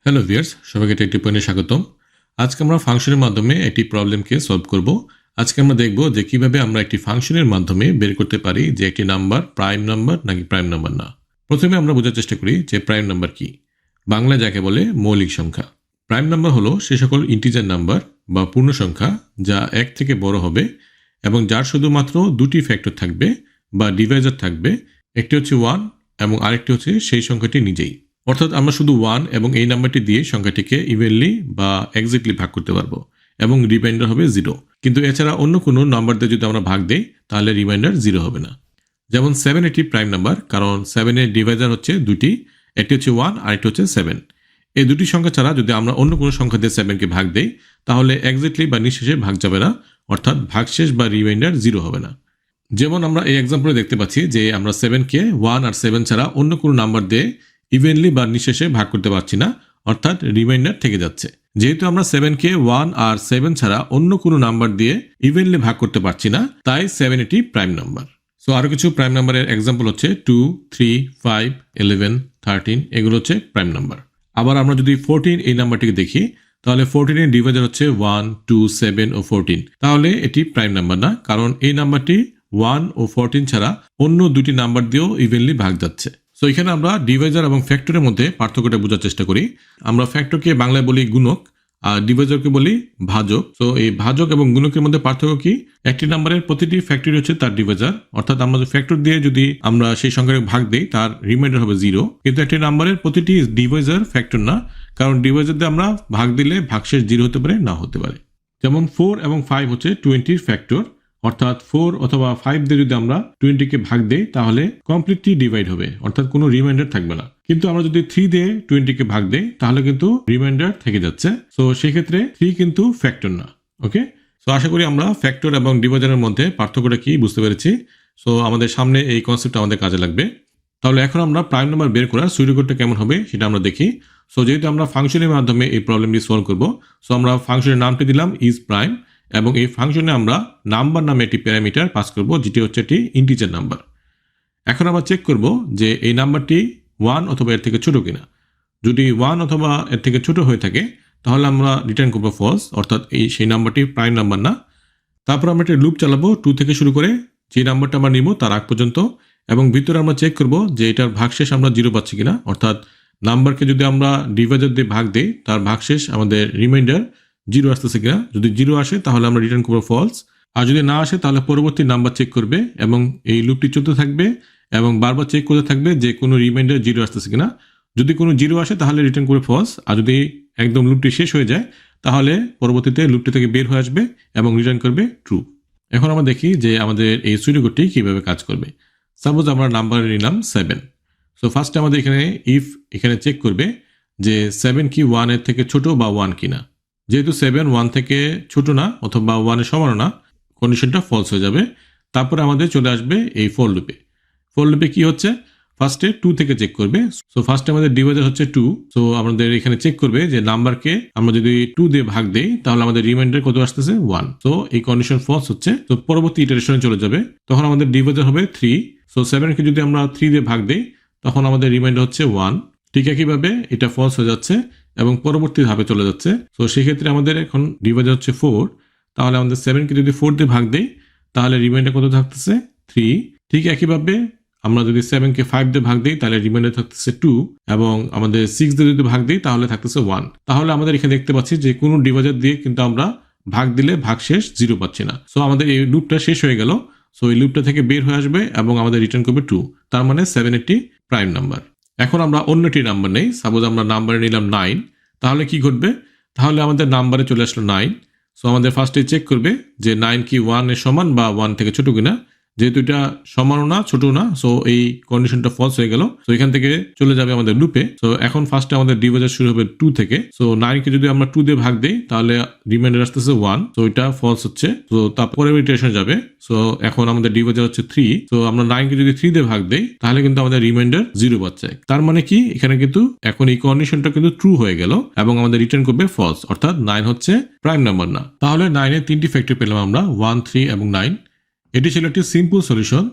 Hello viewers, সবাইকে take টিপে স্বাগতম। আজকে আমরা ফাংশনের মাধ্যমে একটি প্রবলেমকে সলভ করব। আজকে আমরা দেখব যে কিভাবে আমরা একটি ফাংশনের মাধ্যমে বের করতে পারি যে একটি নাম্বার প্রাইম নাম্বার নাকি প্রাইম নাম্বার না। প্রথমে আমরা বোঝার চেষ্টা করি যে প্রাইম নাম্বার কি। বাংলা যাকে বলে মৌলিক সংখ্যা। প্রাইম নাম্বার হলো সে সকল ইন্টিজার নাম্বার বা পূর্ণ সংখ্যা যা এক থেকে বড় হবে এবং যার শুধুমাত্র দুটি ফ্যাক্টর থাকবে বা ডিভাইজার থাকবে। একটি হচ্ছে 1 এবং আরেকটি হচ্ছে সেই সংখ্যাটি নিজেই। অর্থাৎ আমরা শুধু 1 এবং এই নাম্বারটি দিয়ে সংখ্যাটিকে ইভেনলি বা এক্স্যাক্টলি ভাগ করতে পারবো এবং রিমাইন্ডার হবে 0। কিন্তু এছাড়া অন্য কোনো নাম্বার দিয়ে যদি আমরা ভাগ দেই তাহলে রিমাইন্ডার 0 হবে না। যেমন 7 একটি প্রাইম নাম্বার, কারণ 7 এর ডিভাইজার হচ্ছে দুটি, একটি হচ্ছে 1 আর একটি হচ্ছে 7। এই দুটি সংখ্যা ছাড়া যদি আমরা অন্য কোনো সংখ্যা দিয়ে 7কে ভাগ দেই তাহলে এক্স্যাক্টলি বা নিঃশেষে ভাগ যাবে না, অর্থাৎ ভাগশেষ বা রিমাইন্ডার 0 হবে না। যেমন আমরা এই এক্সাম্পলে দেখতে পাচ্ছি যে আমরা 7কে 1 আর 7 ছাড়া অন্য কোনো নাম্বার দিয়ে ইভেনলি বা নিঃশেষে ভাগ করতে পারছি না, অর্থাৎ রিমাইন্ডার থেকে যাচ্ছে। যেহেতু আমরা 7কে 1 আর 7 ছাড়া অন্য কোনো নাম্বার দিয়ে ইভেনলি ভাগ করতে পারছি না, তাই 7 এটি প্রাইম নাম্বার। সো আরো কিছু প্রাইম নাম্বারের এক্সাম্পল হচ্ছে 2, 3, 5, 11, 13, এগুলো হচ্ছে প্রাইম নাম্বার। আবার আমরা যদি 14 এই নাম্বারটিকে দেখি তাহলে 14 এর ডিভাইজার হচ্ছে 1, 2, 7 ও 14। তাহলে এটি প্রাইম নাম্বার না, কারণ এই নাম্বারটি 1 ও 14 ছাড়া অন্য দুটি নাম্বার দিয়েও ইভেনলি ভাগ যাচ্ছে। সো এখানে আমরা ডিভাইজার এবং ফ্যাক্টরের মধ্যে পার্থক্যটা বোঝার চেষ্টা করি। আমরা ফ্যাক্টরকে বাংলায় বলি গুণক আর ডিভাইজারকে বলি ভাজক। সো এই ভাজক এবং গুণকের মধ্যে পার্থক্য কি? একটি নাম্বারের প্রতিটি ফ্যাক্টর হচ্ছে তার ডিভাইজার, অর্থাৎ আমরা ফ্যাক্টর দিয়ে যদি আমরা সেই সংখ্যাকে ভাগ দেই তার রিমাইন্ডার হবে 0। কিন্তু একটি নাম্বারের প্রতিটি ডিভাইজার ফ্যাক্টর না, কারণ ডিভাইজার দিয়ে আমরা ভাগ দিলে ভাগশেষ 0 হতে পারে, না হতে পারে। যেমন 4 এবং 5 হচ্ছে 20 ফ্যাক্টর, অর্থাৎ 4 অথবা 5 দিয়ে যদি আমরা 20কে ভাগ দেই তাহলে কমপ্লিটলি ডিভাইড হবে, অর্থাৎ কোনো রিমাইন্ডার থাকবে না। কিন্তু আমরা যদি 3 দিয়ে 20কে ভাগ দেই তাহলে কিন্তু রিমাইন্ডার থেকে যাচ্ছে। সো সেক্ষেত্রে 3 কিন্তু ফ্যাক্টর না। ওকে, সো আশা করি আমরা ফ্যাক্টর এবং ডিভাইজারের মধ্যে পার্থক্যটা কি বুঝতে পেরেছি। সো আমাদের সামনে এই কনসেপ্ট আমাদের কাজে লাগবে। তাহলে এখন আমরা প্রাইম নাম্বার বের করার সুইডোকোডটা কেমন হবে সেটা আমরা দেখি। সো যেহেতু আমরা ফাংশনের মাধ্যমে এই প্রবলেমটি সলভ করব, সো আমরা ফাংশনের নামটি দিলাম ইজ প্রাইম এবং এই ফাংশনে আমরা নাম্বার নামে একটি প্যারামিটার পাস করব, যেটি হচ্ছে একটি ইন্টিজার নাম্বার। এখন আমরা চেক করব যে এই নাম্বারটি 1 অথবা এর থেকে ছোট কিনা। যদি 1 অথবা এর থেকে ছোট হয়ে থাকে তাহলে আমরা রিটার্ন করবো ফলস, অর্থাৎ সেই নাম্বারটি প্রাইম নাম্বার না। তারপর আমরা একটা লুপ চালাবো 2 থেকে শুরু করে যে নাম্বারটা আমরা নিব তার আগ পর্যন্ত, এবং ভিতরে আমরা চেক করব যে এটার ভাগশেষ আমরা 0 পাচ্ছি কিনা, অর্থাৎ নাম্বারকে যদি আমরা ডিভাইজার দিয়ে ভাগ দিই তার ভাগশেষ আমাদের রিমাইন্ডার 0 আসতেছে কিনা। যদি 0 আসে তাহলে আমরা রিটার্ন করবো ফলস, আর যদি না আসে তাহলে পরবর্তী নাম্বার চেক করবে এবং এই লুপটি চলতে থাকবে এবং বারবার চেক করতে থাকবে যে কোনো রিমাইন্ডার 0 আসতেছে কিনা। যদি কোনো 0 আসে তাহলে রিটার্ন করবে ফলস, আর যদি একদম লুপটি শেষ হয়ে যায় তাহলে পরবর্তীতে লুপটি থেকে বের হয়ে আসবে এবং রিটার্ন করবে ট্রু। এখন আমরা দেখি যে আমাদের এই সুইডোকোডটি কিভাবে কাজ করবে। সাপোজ আমরা নাম্বার নিলাম 7। সো ফার্স্টে আমাদের এখানে চেক করবে যে 7 কি 1 এর থেকে ছোট বা 1 কিনা। যেহেতু 7 1 থেকে ছোট না অথবা 1 এর সমান না, কন্ডিশনটা ফলস হয়ে যাবে। তারপরে আমাদের চলে আসবে এই ফর লুপে। ফর লুপে কি হচ্ছে, ফার্স্টে 2 থেকে চেক করবে। সো ফার্স্টে আমাদের ডিভাইজার হচ্ছে 2। সো আমাদের এখানে চেক করবে যে নাম্বারকে আমরা যদি 2 দিয়ে ভাগ দেই তাহলে আমাদের রিমাইন্ডার কত আসতেছে 1। সো এই কন্ডিশন ফলস হচ্ছে। তো পরবর্তী ইটারেশনে চলে যাবে, তখন আমাদের ডিভাইজার হবে 3। সো 7কে যদি আমরা 3 দিয়ে ভাগ দেই তখন আমাদের রিমাইন্ডার হচ্ছে 1। ঠিক একইভাবে এটা ফলস হয়ে যাচ্ছে এবং পরবর্তী ধাপে চলে যাচ্ছে। তো সেক্ষেত্রে আমাদের এখন ডিভাইজার হচ্ছে 4। তাহলে আমাদের 7কে যদি 4 দিয়ে ভাগ দেই তাহলে রিমাইন্ডার কত থাকতেছে 3। ঠিক একইভাবে আমরা যদি 7কে 5 দিয়ে ভাগ দিই তাহলে রিমাইন্ডার থাকতেছে 2, এবং আমাদের 6 দিয়ে যদি ভাগ দিই তাহলে থাকতেছে 1। তাহলে আমাদের এখানে দেখতে পাচ্ছি যে কোনো ডিভাইজার দিয়ে কিন্তু আমরা ভাগ দিলে ভাগশেষ 0 পাচ্ছি না। সো আমাদের এই লুপটা শেষ হয়ে গেল। সো এই লুপটা থেকে বের হয়ে আসবে এবং আমাদের রিটার্ন করবে 2। তার মানে 7 একটি প্রাইম নাম্বার। এখন আমরা অন্য একটি নাম্বার নেই। সাপোজ আমরা নাম্বারে নিলাম 9। তাহলে কি ঘটবে, তাহলে আমাদের নাম্বারে চলে আসলো 9। সো আমাদের ফার্স্টে চেক করবে যে 9 কি 1 এর সমান বা 1 থেকে ছোট কিনা। যেহেতু এটা সমানও না ছোট না, সো এই কন্ডিশনটা ফলস হয়ে গেল। সো এখান থেকে চলে যাবে আমাদের লুপে। সো এখন ফার্স্টে আমাদের ডিভাইজার শুরু হবে 2 থেকে। সো 9কে যদি আমরা 2 দিয়ে ভাগ দেই তাহলে রিমাইন্ডার আসতেছে 1। সো এটা ফলস হচ্ছে। তো তারপরে ইটারেশন যাবে। সো এখন আমাদের ডিভাইজার হচ্ছে 3। সো আমরা 9কে যদি 3 দিয়ে ভাগ দেই তাহলে কিন্তু আমাদের রিমাইন্ডার 0 পাচ্ছে। তার মানে কি, এখানে কিন্তু এখন এই কন্ডিশনটা কিন্তু ট্রু হয়ে গেল এবং আমাদের রিটার্ন করবে ফলস, অর্থাৎ 9 হচ্ছে প্রাইম নাম্বার না। তাহলে 9 এর 3টি ফ্যাক্টর পেলাম আমরা, 1, 3 এবং 9। এটি ছিল একটি সিম্পল সলিউশন,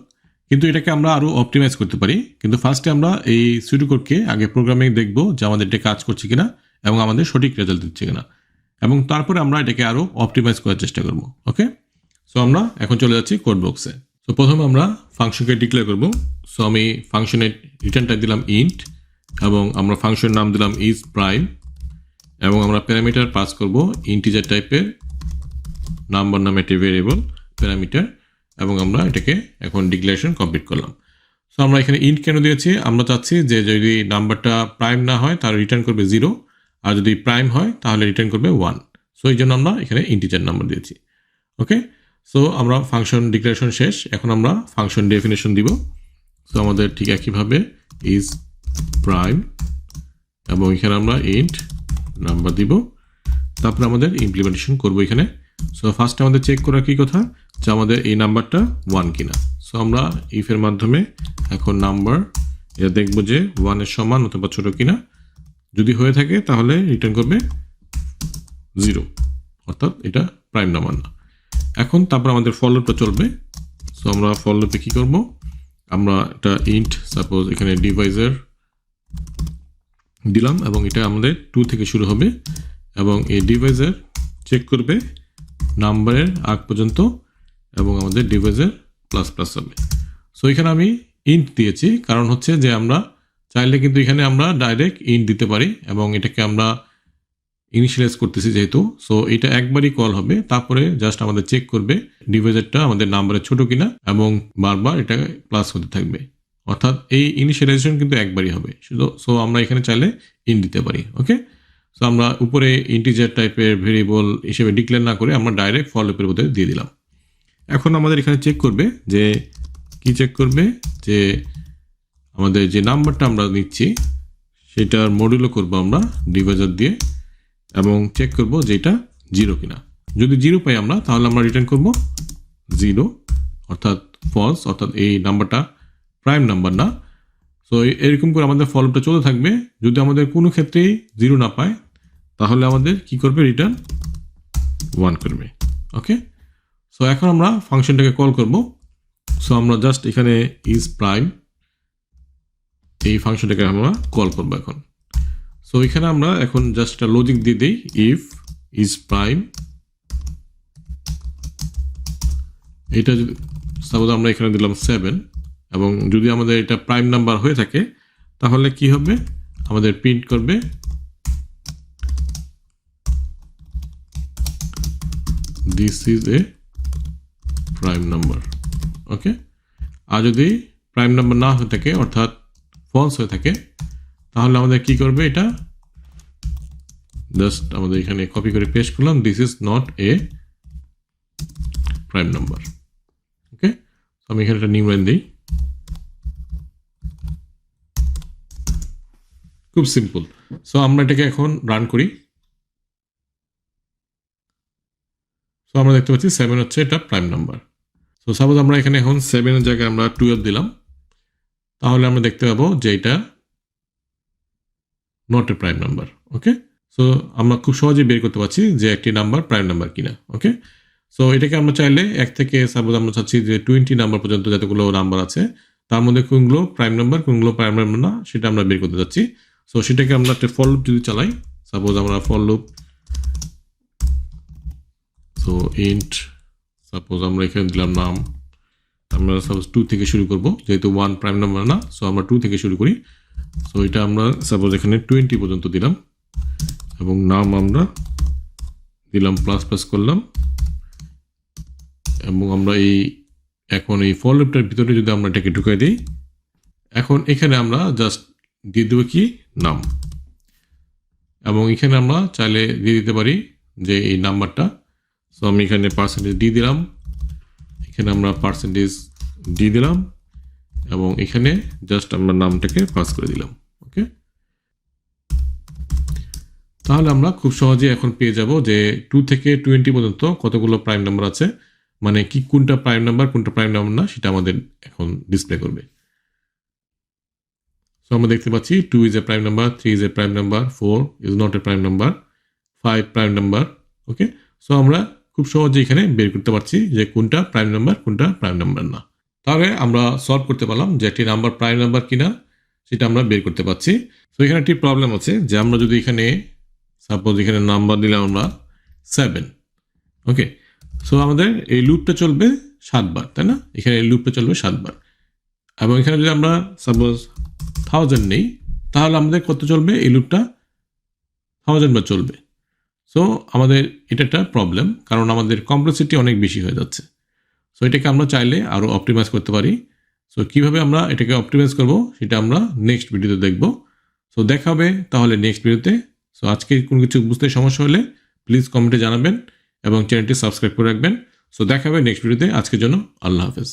কিন্তু এটাকে আমরা আরও অপটিমাইজ করতে পারি। কিন্তু ফার্স্টে আমরা এই সুডোকোডকে আগে প্রোগ্রামে দেখব যে আমাদের এটা কাজ করছে কিনা এবং আমাদের সঠিক রেজাল্ট দিচ্ছে কিনা, এবং তারপরে আমরা এটাকে আরও অপটিমাইজ করার চেষ্টা করব। ওকে, সো আমরা এখন চলে যাচ্ছি কোড বক্সে। সো প্রথমে আমরা ফাংশনকে ডিক্লেয়ার করব। সো আমি ফাংশনের রিটার্ন টাইপ দিলাম ইন্ট, এবং আমরা ফাংশনের নাম দিলাম ইজ প্রাইম, এবং আমরা প্যারামিটার পাস করব ইন্টিজার টাইপের নাম্বার নামে একটি ভেরিয়েবল প্যারামিটার, এবং আমরা এটাকে এখন ডিক্লারেশন কমপ্লিট করলাম। সো আমরা এখানে ইন্ট কেন দিয়েছি, আমরা চাচ্ছি যে যদি নাম্বারটা প্রাইম না হয় তাহলে রিটার্ন করবে 0, আর যদি প্রাইম হয় তাহলে রিটার্ন করবে 1। সো এই জন্য আমরা এখানে ইন্টিজার নাম্বার দিয়েছি। ওকে, সো আমরা ফাংশন ডিক্লারেশন শেষ, এখন আমরা ফাংশন ডেফিনেশন দিব। সো আমাদের ঠিক একইভাবে ইজ প্রাইম, এবং এখানে আমরা ইন্ট নাম্বার দিব, তারপরে আমাদের ইমপ্লিমেন্টেশন করব এখানে। সো ফার্স্টে আমাদের চেক করার কি কথা যে আমাদের এই নাম্বারটা 1 কিনা। সো আমরা ইফের মাধ্যমে এখন নাম্বার এটা দেখব যে 1 এর সমান অথবা ছোট কিনা। যদি হয়ে থাকে তাহলে রিটার্ন করবে 0, অর্থাৎ এটা প্রাইম নাম্বার না। এখন তারপর আমাদের ফর লুপটা চলবে। সো আমরা ফর লুপে কি করব, আমরা একটা ইন্ট সাপোজ এখানে ডিভাইজার দিলাম, এবং এটা আমাদের 2 থেকে শুরু হবে, এবং এই ডিভাইজার চেক করবে নাম্বারের আগ পর্যন্ত, এবং আমাদের ডিভাইজার প্লাস প্লাস হবে। সো এখানে আমি ইন্ট দিয়েছি কারণ হচ্ছে যে আমরা চাইলে কিন্তু এখানে আমরা ডাইরেক্ট ইন্ট দিতে পারি, এবং এটাকে আমরা ইনিশিয়ালাইজ করতেছি যেহেতু। সো এটা একবারই কল হবে, তারপরে জাস্ট আমাদের চেক করবে ডিভাইজারটা আমাদের নাম্বারের ছোট কিনা, এবং বারবার এটা প্লাস হতে থাকবে, অর্থাৎ এই ইনিশিয়ালাইজেশন কিন্তু একবারই হবে। সো আমরা এখানে চাইলে ইন্ট দিতে পারি। ওকে, সো আমরা উপরে ইন্টিজার টাইপের ভেরিয়েবল হিসেবে ডিক্লেয়ার না করে আমরা ডাইরেক্ট ফর লুপের মধ্যে দিয়ে দিলাম। এখন আমাদের এখানে চেক করবে যে কি চেক করবে, যে আমাদের যে নাম্বারটা আমরা নিচ্ছি সেটার মডুলো করবো আমরা ডিভাইজার দিয়ে, এবং চেক করব যে এটা 0 কিনা। যদি 0 পাই আমরা, তাহলে আমরা রিটার্ন করব 0, অর্থাৎ ফলস, অর্থাৎ এই নাম্বারটা প্রাইম নাম্বার না। সো এরকম করে আমাদের ফর লুপটা চলতে থাকবে। যদি আমাদের কোনো ক্ষেত্রেই 0 না পায় তাহলে আমাদের কি করবে, রিটার্ন 1 করবে। ওকে, সো এখন আমরা ফাংশনটাকে কল করব। সো আমরা জাস্ট এখানে ইজ প্রাইম এই ফাংশনটাকে আমরা কল করব এখন। সো এখানে আমরা এখন জাস্ট একটা লজিক দিয়ে দিই, ইফ ইজ প্রাইম, এটা যদি সাপোজ আমরা এখানে দিলাম 7, এবং যদি আমাদের এটা প্রাইম নাম্বার হয়ে থাকে তাহলে কি হবে, আমাদের প্রিন্ট করবে this is a prime number. Okay, আর যদি প্রাইম নাম্বার না হয়ে থাকে অর্থাৎ ফলস হয়ে থাকে তাহলে আমাদের কি করবে, এটা জাস্ট আমাদের এখানে কপি করে পেস্ট করলাম, this is not a prime number. Okay, আমি এখানে একটা নিউ লাইন দিই, খুব সিম্পল। সো আমরা এটাকে এখন রান করি। সো আমরা দেখতে পাচ্ছি 7 হচ্ছে এটা প্রাইম নাম্বার। সো সাপোজ আমরা এখানে এখন 7 এর জায়গায় আমরা 12 দিলাম, তাহলে আমরা দেখতে পাবো যে এটা not a prime number. Okay, so আমরা খুব সহজেই বের করতে পারছি যে একটি নাম্বার প্রাইম নাম্বার কিনা। ওকে, সো এটাকে আমরা চাইলে 1 থেকে সাপোজ আমরা চাচ্ছি যে 20 নাম্বার পর্যন্ত যতগুলো নাম্বার আছে তার মধ্যে কোনগুলো প্রাইম নাম্বার কোনগুলো প্রাইম নাম্বার না সেটা আমরা বের করতে যাচ্ছি। সো সেটাকে আমরা একটা ফর লুপ যদি চালাই, সাপোজ আমরা for loop, so int suppose আমরা এখানে দিলাম নাম, আমরা সাপোজ 2 থেকে শুরু করব, যেহেতু 1 প্রাইম নাম্বার না, সো আমরা 2 থেকে শুরু করি। সো এটা আমরা সাপোজ এখানে 20 পর্যন্ত দিলাম, এবং নাম আমরা দিলাম প্লাস প্লাস করলাম, এবং আমরা এখন এই ফর লুপটার ভিতরে যদি আমরা এটাকে ঢুকাই দিই, এখন এখানে আমরা জাস্ট দিয়ে দেবো কি নাম, এবং এখানে আমরা চাইলে দিয়ে দিতে পারি যে এই নাম্বারটা। সো আমি এখানে পার্সেন্টেজ দিয়ে দিলাম, এখানে আমরা পার্সেন্টেজ দিয়ে দিলাম, এবং এখানে জাস্ট আমরা নামটাকে পাস করে দিলাম। ওকে, তাহলে আমরা খুব সহজে এখন পেয়ে যাব যে 2 থেকে 20 পর্যন্ত কতগুলো প্রাইম নাম্বার আছে, মানে কি কোনটা প্রাইম নাম্বার কোনটা প্রাইম নাম্বার না সেটা আমাদের এখন ডিসপ্লে করবে। সো আমরা দেখতে পাচ্ছি 2 is a prime number, 3 is a prime number, 4 is not a prime number, 5 prime number. Okay, so আমরা খুব সহজে এখানে বের করতে পারছি যে কোনটা প্রাইম নাম্বার কোনটা প্রাইম নাম্বার না। তাহলে আমরা সলভ করতে পারলাম যে একটি নাম্বার প্রাইম নাম্বার কিনা সেটা আমরা বের করতে পারছি। তো এখানে একটি প্রবলেম আছে যে আমরা যদি এখানে সাপোজ এখানে নাম্বার দিলাম আমরা 7, ওকে। সো আমাদের এই লুপটা চলবে 7 বার, তাই না? এখানে এই লুপটা চলবে 7 বার, এবং এখানে যদি আমরা সাপোজ 1000 নেই তাহলে আমাদের কত চলবে? এই লুপটা 1000 বার চলবে। সো আমাদের এটা একটা প্রবলেম, কারণ আমাদের কমপ্লেক্সিটি অনেক বেশি হয়ে যাচ্ছে। সো এটাকে আমরা চাইলে আরও অপটিমাইজ করতে পারি। সো কীভাবে আমরা এটাকে অপটিমাইজ করব সেটা আমরা নেক্সট ভিডিওতে দেখব। সো দেখা হবে তাহলে নেক্সট ভিডিওতে। সো আজকে কোনো কিছু বুঝতে সমস্যা হলে প্লিজ কমেন্টে জানাবেন এবং চ্যানেলটি সাবস্ক্রাইব করে রাখবেন। সো দেখা হবে নেক্সট ভিডিওতে। আজকের জন্য আল্লাহ হাফেজ।